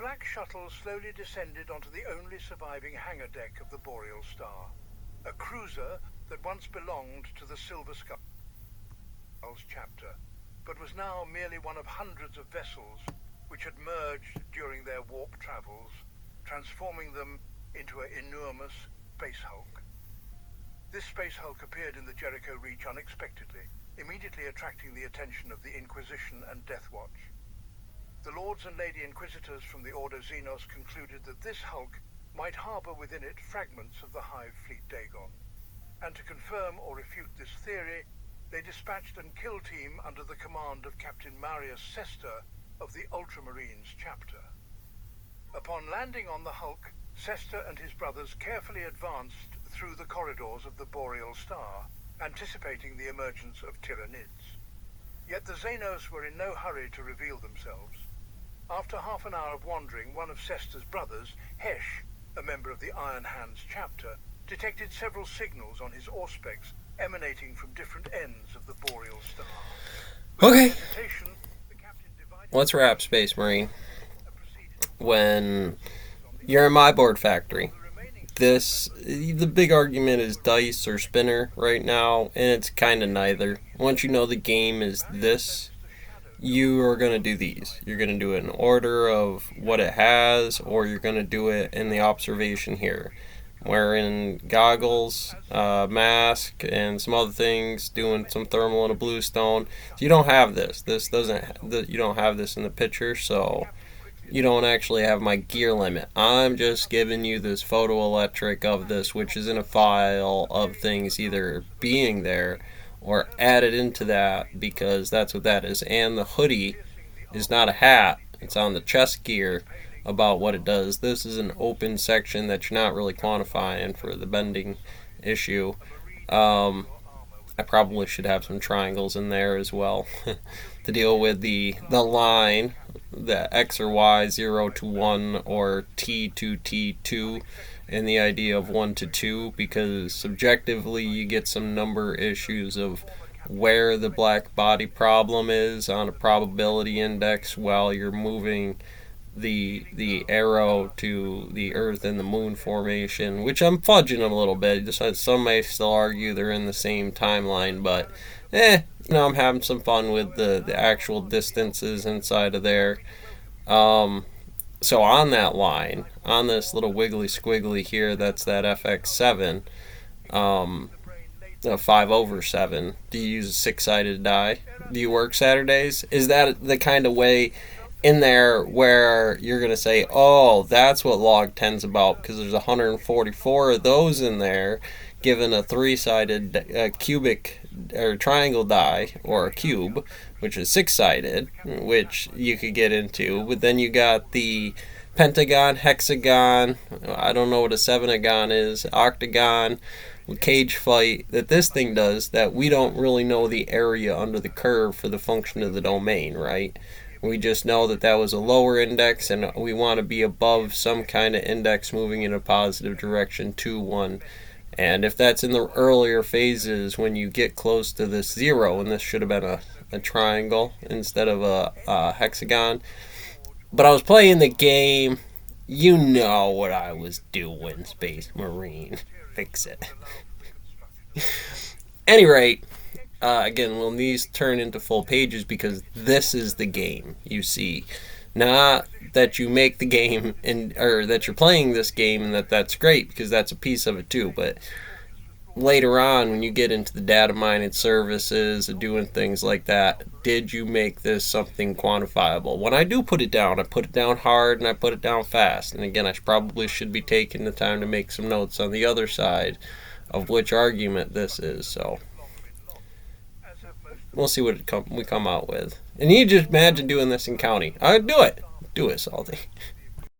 black shuttle slowly descended onto the only surviving hangar deck of the Boreal Star, a cruiser that once belonged to the Silver Skulls chapter, but was now merely one of hundreds of vessels which had merged during their warp travels, transforming them into an enormous space hulk. This space hulk appeared in the Jericho Reach unexpectedly, immediately attracting the attention of the Inquisition and Death Watch. The Lords and Lady Inquisitors from the Order Xenos concluded that this hulk might harbour within it fragments of the Hive Fleet Dagon, and to confirm or refute this theory, they dispatched a kill team under the command of Captain Marius Sester of the Ultramarines chapter. Upon landing on the hulk, Sester and his brothers carefully advanced through the corridors of the Boreal Star, anticipating the emergence of Tyranids. Yet the Xenos were in no hurry to reveal themselves. After half an hour of wandering, one of Sester's brothers, Hesh, a member of the Iron Hands chapter, detected several signals on his auspex emanating from different ends of the Boreal Star. Okay. Let's wrap, Space Marine. When you're in my board factory, the big argument is dice or spinner right now, and it's kind of neither. Once you know the game is this, you are going to do these. You're going to do it in order of what it has, or you're going to do it in the observation here. Wearing goggles, mask, and some other things, doing some thermal and a bluestone. So you don't have this. You don't have this in the picture, so you don't actually have my gear limit. I'm just giving you this photoelectric of this, which is in a file of things either being there or added into that, because that's what that is. And the hoodie is not a hat. It's on the chest gear about what it does. This is an open section that you're not really quantifying for the bending issue. I probably should have some triangles in there as well to deal with the line, the X or Y, 0 to 1, or T to T2, and the idea of 1 to 2, because subjectively you get some number issues of where the black body problem is on a probability index while you're moving the arrow to the Earth and the Moon formation, which I'm fudging a little bit. Some may still argue they're in the same timeline, but I'm having some fun with the actual distances inside of there. So on that line, on this little wiggly squiggly here, that's that FX7, 5/7. Do you use a 6-sided die? Do you work Saturdays? Is that the kind of way in there where you're going to say, oh, that's what log 10's about, because there's 144 of those in there, given a 3-sided cubic or triangle die, or a cube, which is 6-sided, which you could get into. But then you got the pentagon, hexagon, I don't know what a 7-agon is, octagon, cage fight, that this thing does, that we don't really know the area under the curve for the function of the domain, right? We just know that that was a lower index, and we want to be above some kind of index moving in a positive direction to 1. And if that's in the earlier phases, when you get close to this 0, and this should have been a triangle instead of a hexagon. But I was playing the game. You know what I was doing, Space Marine. Fix it. Any rate, again, when these turn into full pages, because this is the game, you see. Not that you make the game, or that you're playing this game, and that's great, because that's a piece of it too. But later on, when you get into the data mining services and doing things like that, did you make this something quantifiable? When I do put it down, I put it down hard and I put it down fast. And again, I probably should be taking the time to make some notes on the other side of which argument this is. So we'll see what we come out with. And you just imagine doing this in county. I'd do it. Do it, Salty.